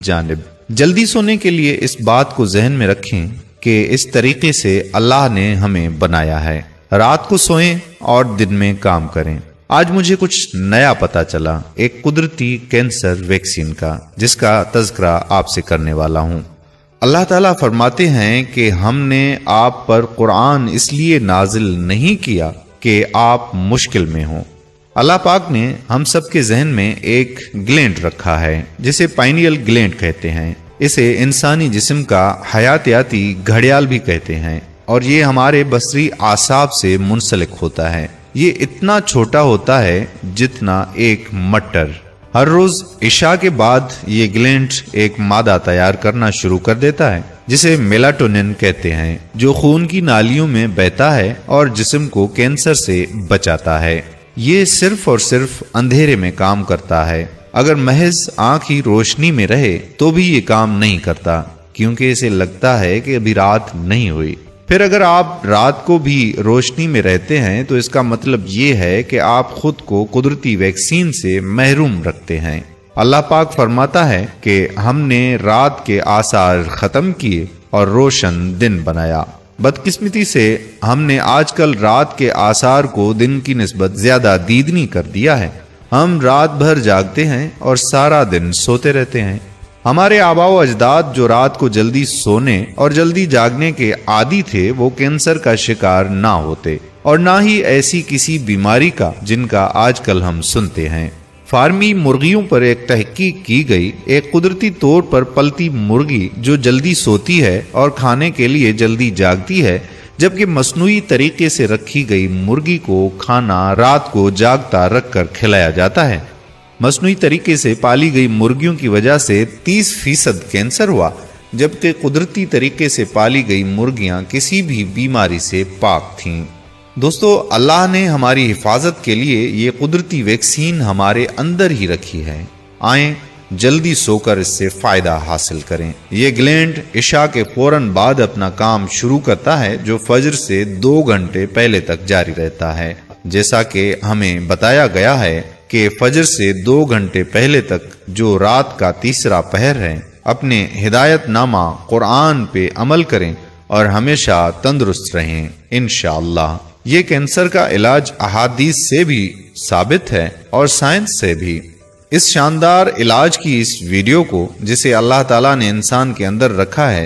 जानिब। जल्दी सोने के लिए इस बात को जहन में रखें कि इस तरीके से अल्लाह ने हमें बनाया है। रात को सोएं और दिन में काम करें। आज मुझे कुछ नया पता चला, एक कुदरती कैंसर वैक्सीन का, जिसका तज़किरा आपसे करने वाला हूं। अल्लाह ताला फरमाते हैं कि हमने आप पर कुरान इसलिए नाजिल नहीं किया कि आप मुश्किल में हो। अल्लाह पाक ने हम सब के जहन में एक ग्लैंड रखा है जिसे पाइनियल ग्लैंड कहते हैं। इसे इंसानी जिस्म का हयातियाती घड़ियाल भी कहते हैं और ये हमारे बसरी आसाब से मुंसलिक होता है। ये इतना छोटा होता है जितना एक मटर। हर रोज इशा के बाद ये ग्लैंड एक मादा तैयार करना शुरू कर देता है जिसे मेलाटोनिन कहते हैं, जो खून की नालियों में बहता है और जिस्म को कैंसर से बचाता है। ये सिर्फ और सिर्फ अंधेरे में काम करता है। अगर महज आंख ही रोशनी में रहे तो भी ये काम नहीं करता, क्योंकि इसे लगता है कि अभी रात नहीं हुई। फिर अगर आप रात को भी रोशनी में रहते हैं तो इसका मतलब ये है कि आप खुद को कुदरती वैक्सीन से महरूम रखते हैं। अल्लाह पाक फरमाता है कि हमने रात के आसार खत्म किए और रोशन दिन बनाया। बदकिस्मती से हमने आजकल रात के आसार को दिन की निस्बत ज्यादा दीदनी कर दिया है। हम रात भर जागते हैं और सारा दिन सोते रहते हैं। हमारे आबाओ अजदाद जो रात को जल्दी सोने और जल्दी जागने के आदी थे, वो कैंसर का शिकार ना होते और ना ही ऐसी किसी बीमारी का जिनका आजकल हम सुनते हैं। फार्मी मुर्गियों पर एक तहकीक की गई। एक कुदरती तौर पर पलती मुर्गी जो जल्दी सोती है और खाने के लिए जल्दी जागती है, जबकि मसनूई तरीके से रखी गई मुर्गी को खाना रात को जागता रखकर खिलाया जाता है। मसनूई तरीके से पाली गई मुर्गियों की वजह से 30% कैंसर हुआ, जबकि कुदरती तरीके से पाली गई मुर्गियां किसी भी बीमारी से पाक थीं। दोस्तों, अल्लाह ने हमारी हिफाजत के लिए ये कुदरती वैक्सीन हमारे अंदर ही रखी है। आएं जल्दी सोकर इससे फायदा हासिल करें। ये ग्लैंड इशा के फौरन बाद अपना काम शुरू करता है, जो फजर से 2 घंटे पहले तक जारी रहता है। जैसा कि हमें बताया गया है कि फजर से 2 घंटे पहले तक जो रात का तीसरा पहर है, अपने हिदायत नामा कुरान पे अमल करें और हमेशा तंदुरुस्त रहें इंशाअल्लाह। ये कैंसर का इलाज अहादीस से भी साबित है और साइंस से भी। इस शानदार इलाज की इस वीडियो को, जिसे अल्लाह ताला ने इंसान के अंदर रखा है,